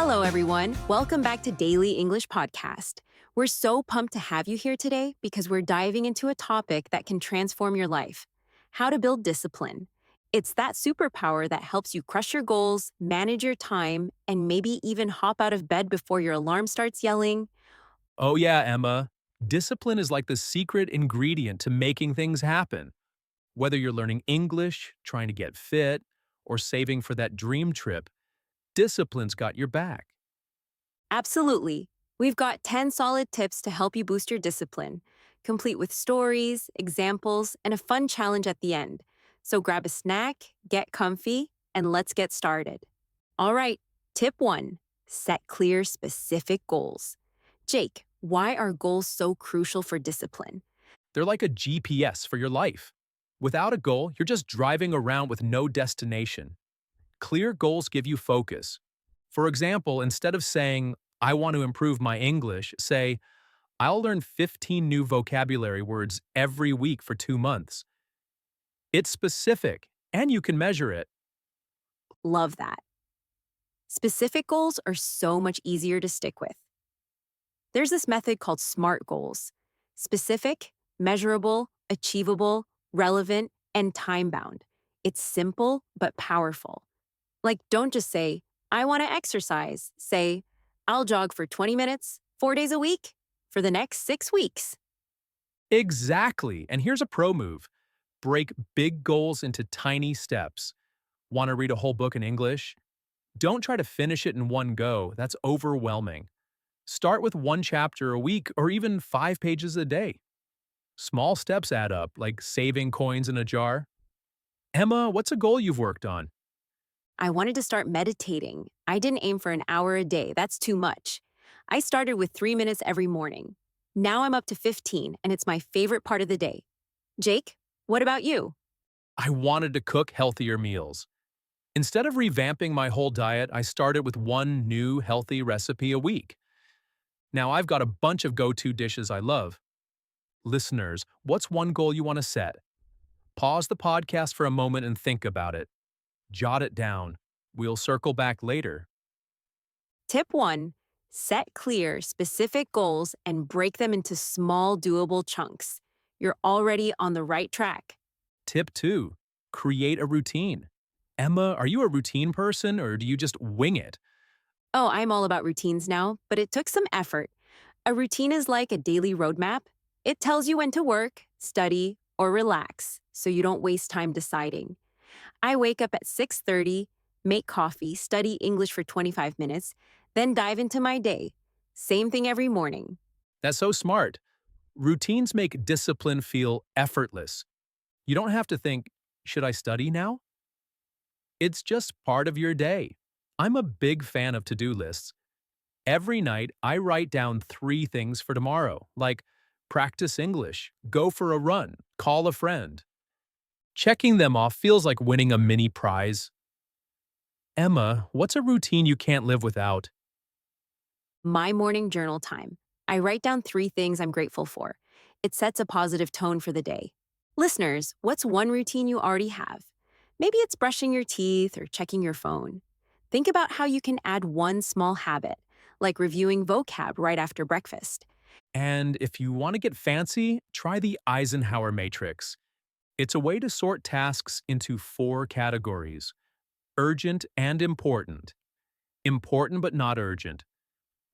Hello, everyone. Welcome back to Daily English Podcast. We're so pumped to have you here today because we're diving into a topic that can transform your life: how to build discipline. It's that superpower that helps you crush your goals, manage your time, and maybe even hop out of bed before your alarm starts yelling. Oh, yeah, Emma. Discipline is like the secret ingredient to making things happen. Whether you're learning English, trying to get fit, or saving for that dream trip, discipline's got your back. Absolutely. We've got 10 solid tips to help you boost your discipline, complete with stories, examples, and a fun challenge at the end. So grab a snack, get comfy, and let's get started. All right, tip one: set clear, specific goals. Jake, why are goals so crucial for discipline? They're like a GPS for your life. Without a goal, you're just driving around with no destination. Clear goals give you focus. For example, instead of saying, I want to improve my English, say, I'll learn 15 new vocabulary words every week for 2 months. It's specific, and you can measure it. Love that. Specific goals are so much easier to stick with. There's this method called SMART goals: specific, measurable, achievable, relevant, and time bound. It's simple but powerful. Like, don't just say, I want to exercise. Say, I'll jog for 20 minutes, 4 days a week, for the next 6 weeks. Exactly. And here's a pro move. Break big goals into tiny steps. Want to read a whole book in English? Don't try to finish it in one go. That's overwhelming. Start with one chapter a week or even 5 pages a day. Small steps add up, like saving coins in a jar. Emma, what's a goal you've worked on? I wanted to start meditating. I didn't aim for an hour a day. That's too much. I started with 3 minutes every morning. Now I'm up to 15, and it's my favorite part of the day. Jake, what about you? I wanted to cook healthier meals. Instead of revamping my whole diet, I started with one new healthy recipe a week. Now I've got a bunch of go-to dishes I love. Listeners, what's one goal you want to set? Pause the podcast for a moment and think about it. Jot it down. We'll circle back later. Tip one: set clear, specific goals and break them into small, doable chunks. You're already on the right track. Tip 2. Create a routine. Emma, are you a routine person or do you just wing it? Oh, I'm all about routines now, but it took some effort. A routine is like a daily roadmap. It tells you when to work, study, or relax, so you don't waste time deciding. I wake up at 6:30, make coffee, study English for 25 minutes, then dive into my day. Same thing every morning. That's so smart. Routines make discipline feel effortless. You don't have to think, should I study now? It's just part of your day. I'm a big fan of to-do lists. Every night, I write down 3 things for tomorrow, like practice English, go for a run, call a friend. Checking them off feels like winning a mini prize. Emma, what's a routine you can't live without? My morning journal time. I write down 3 things I'm grateful for. It sets a positive tone for the day. Listeners, what's one routine you already have? Maybe it's brushing your teeth or checking your phone. Think about how you can add one small habit, like reviewing vocab right after breakfast. And if you want to get fancy, try the Eisenhower matrix. It's a way to sort tasks into 4 categories: urgent and important, important but not urgent,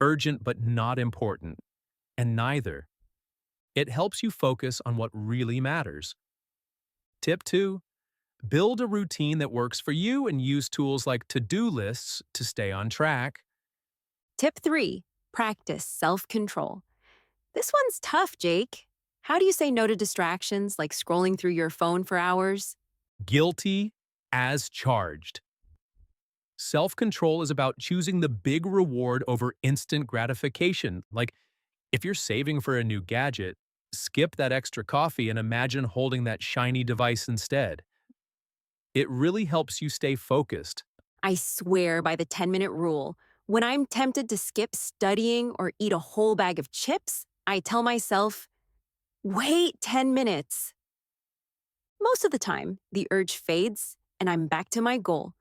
urgent but not important, and neither. It helps you focus on what really matters. Tip 2. Build a routine that works for you and use tools like to-do lists to stay on track. Tip 3: practice self-control. This one's tough, Jake. How do you say no to distractions like scrolling through your phone for hours? Guilty as charged. Self-control is about choosing the big reward over instant gratification. Like, if you're saving for a new gadget, skip that extra coffee and imagine holding that shiny device instead. It really helps you stay focused. I swear by the 10-minute rule. When I'm tempted to skip studying or eat a whole bag of chips, I tell myself, wait 10 minutes. Most of the time, the urge fades and I'm back to my goal.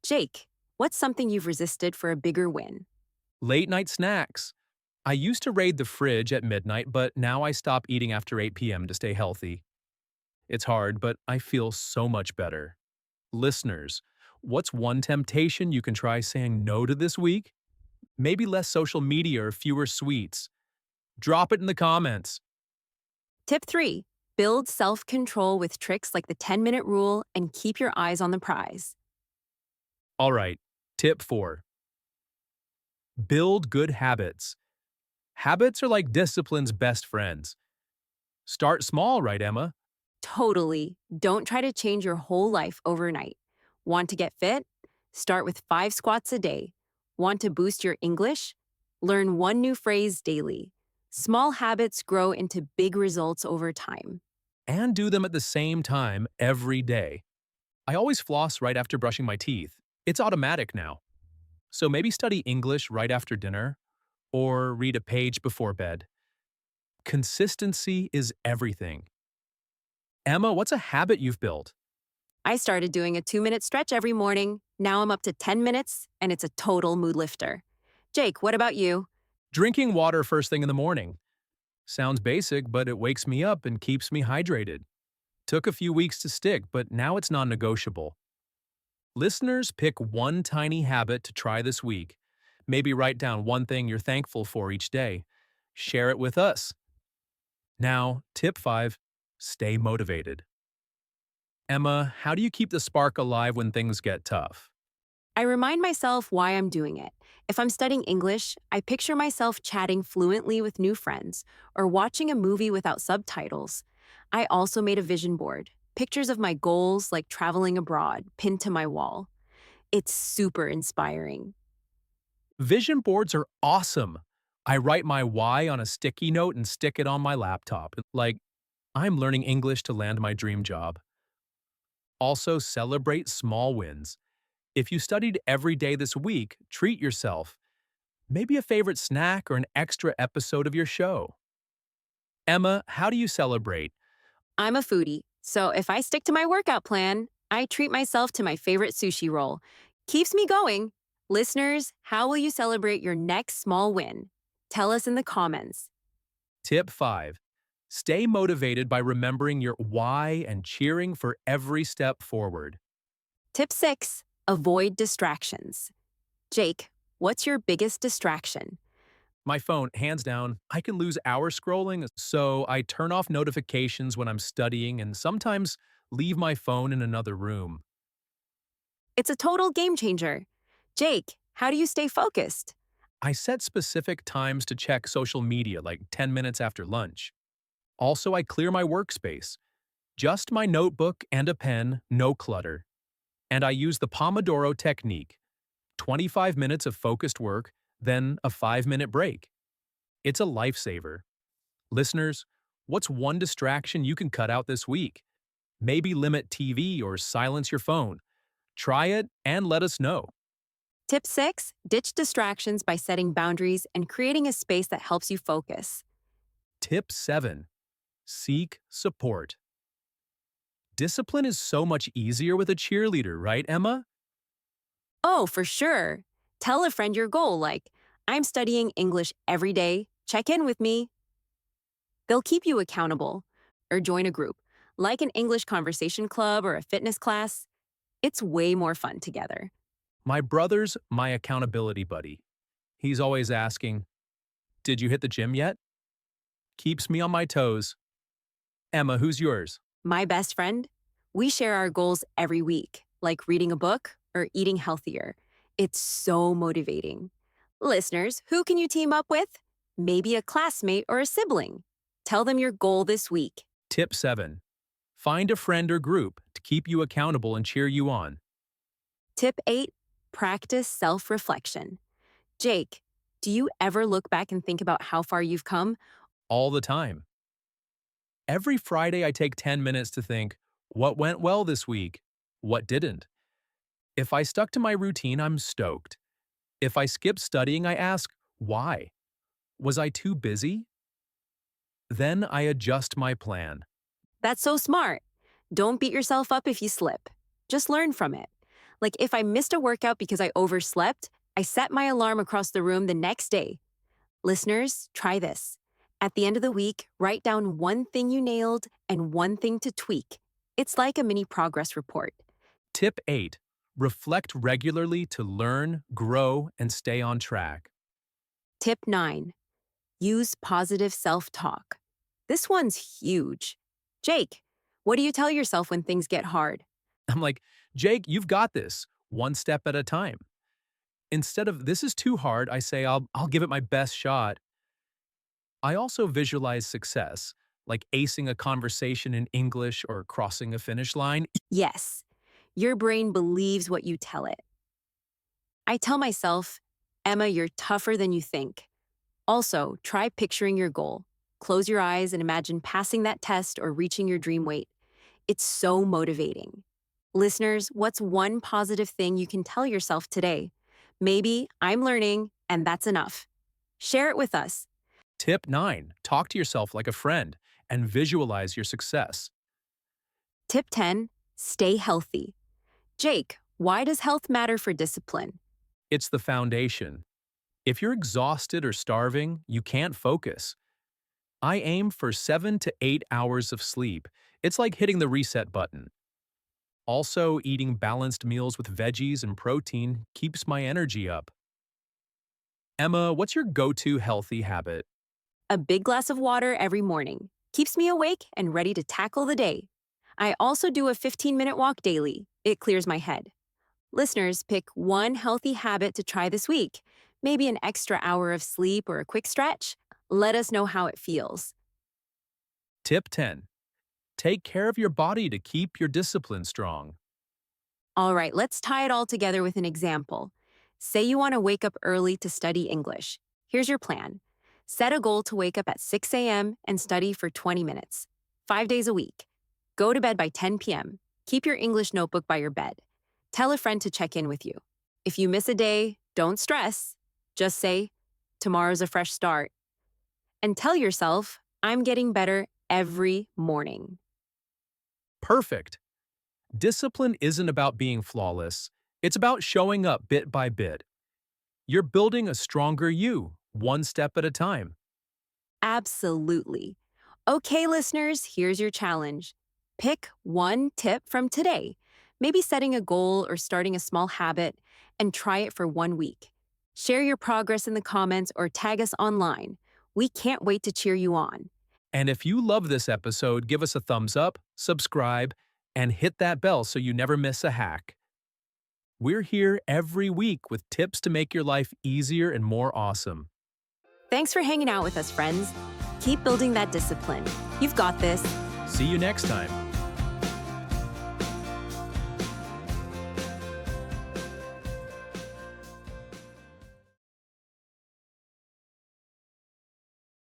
Jake, what's something you've resisted for a bigger win? Late night snacks. I used to raid the fridge at midnight, but now I stop eating after 8 p.m. to stay healthy. It's hard, but I feel so much better. Listeners, what's one temptation you can try saying no to this week? Maybe less social media or fewer sweets. Drop it in the comments. Tip 3. Build self-control with tricks like the 10-minute rule and keep your eyes on the prize. All right, tip 4. Build good habits. Habits are like discipline's best friends. Start small, right, Emma? Totally. Don't try to change your whole life overnight. Want to get fit? Start with 5 squats a day. Want to boost your English? Learn one new phrase daily. Small habits grow into big results over time. And do them at the same time every day. I always floss right after brushing my teeth. It's automatic now. So maybe study English right after dinner or read a page before bed. Consistency is everything. Emma, what's a habit you've built? I started doing a 2-minute stretch every morning. Now I'm up to 10 minutes, and it's a total mood lifter. Jake, what about you? Drinking water first thing in the morning. Sounds basic, but it wakes me up and keeps me hydrated. Took a few weeks to stick, but now it's non-negotiable. Listeners, pick one tiny habit to try this week. Maybe write down one thing you're thankful for each day. Share it with us. Now, tip 5, stay motivated. Emma, how do you keep the spark alive when things get tough? I remind myself why I'm doing it. If I'm studying English, I picture myself chatting fluently with new friends or watching a movie without subtitles. I also made a vision board, pictures of my goals like traveling abroad, pinned to my wall. It's super inspiring. Vision boards are awesome. I write my why on a sticky note and stick it on my laptop. Like, I'm learning English to land my dream job. Also, celebrate small wins. If you studied every day this week, treat yourself. Maybe a favorite snack or an extra episode of your show. Emma, how do you celebrate? I'm a foodie, so if I stick to my workout plan, I treat myself to my favorite sushi roll. Keeps me going. Listeners, how will you celebrate your next small win? Tell us in the comments. Tip 5. Stay motivated by remembering your why and cheering for every step forward. Tip 6. Avoid distractions. Jake, what's your biggest distraction? My phone, hands down. I can lose hours scrolling, so I turn off notifications when I'm studying and sometimes leave my phone in another room. It's a total game changer. Jake, how do you stay focused? I set specific times to check social media, like 10 minutes after lunch. Also, I clear my workspace. Just my notebook and a pen, no clutter. And I use the Pomodoro technique. 25 minutes of focused work, then a 5-minute break. It's a lifesaver. Listeners, what's one distraction you can cut out this week? Maybe limit TV or silence your phone. Try it and let us know. Tip 6. Ditch distractions by setting boundaries and creating a space that helps you focus. Tip 7. Seek support. Discipline is so much easier with a cheerleader, right, Emma? Oh, for sure. Tell a friend your goal, like, I'm studying English every day. Check in with me. They'll keep you accountable. Or join a group, like an English conversation club or a fitness class. It's way more fun together. My brother's my accountability buddy. He's always asking, "Did you hit the gym yet?" Keeps me on my toes. Emma, who's yours? My best friend? We share our goals every week, like reading a book or eating healthier. It's so motivating. Listeners, who can you team up with? Maybe a classmate or a sibling. Tell them your goal this week. Tip 7. Find a friend or group to keep you accountable and cheer you on. Tip 8. Practice self-reflection. Jake, do you ever look back and think about how far you've come? All the time. Every Friday, I take 10 minutes to think, what went well this week? What didn't? If I stuck to my routine, I'm stoked. If I skip studying, I ask, why? Was I too busy? Then I adjust my plan. That's so smart. Don't beat yourself up if you slip. Just learn from it. Like if I missed a workout because I overslept, I set my alarm across the room the next day. Listeners, try this. At the end of the week, write down one thing you nailed and one thing to tweak. It's like a mini progress report. Tip 8. Reflect regularly to learn, grow, and stay on track. Tip 9. Use positive self-talk. This one's huge. Jake, what do you tell yourself when things get hard? I'm like, Jake, you've got this, one step at a time. Instead of, this is too hard, I say, I'll give it my best shot. I also visualize success, like acing a conversation in English or crossing a finish line. Yes, your brain believes what you tell it. I tell myself, Emma, you're tougher than you think. Also, try picturing your goal. Close your eyes and imagine passing that test or reaching your dream weight. It's so motivating. Listeners, what's one positive thing you can tell yourself today? Maybe I'm learning, and that's enough. Share it with us. Tip 9. Talk to yourself like a friend and visualize your success. Tip 10. Stay healthy. Jake, why does health matter for discipline? It's the foundation. If you're exhausted or starving, you can't focus. I aim for 7 to 8 hours of sleep. It's like hitting the reset button. Also, eating balanced meals with veggies and protein keeps my energy up. Emma, what's your go-to healthy habit? A big glass of water every morning. Keeps me awake and ready to tackle the day. I also do a 15-minute walk daily. It clears my head. Listeners, pick one healthy habit to try this week. Maybe an extra hour of sleep or a quick stretch. Let us know how it feels. Tip 10. Take care of your body to keep your discipline strong. All right, let's tie it all together with an example. Say you want to wake up early to study English. Here's your plan. Set a goal to wake up at 6 a.m. and study for 20 minutes, 5 days a week. Go to bed by 10 p.m. Keep your English notebook by your bed. Tell a friend to check in with you. If you miss a day, don't stress. Just say, tomorrow's a fresh start. And tell yourself, I'm getting better every morning. Perfect. Discipline isn't about being flawless. It's about showing up bit by bit. You're building a stronger you, one step at a time. Absolutely. Okay, listeners, here's your challenge. Pick one tip from today, maybe setting a goal or starting a small habit, and try it for 1 week. Share your progress in the comments or tag us online. We can't wait to cheer you on. And if you love this episode, give us a thumbs up, subscribe, and hit that bell so you never miss a hack. We're here every week with tips to make your life easier and more awesome. Thanks for hanging out with us, friends. Keep building that discipline. You've got this. See you next time.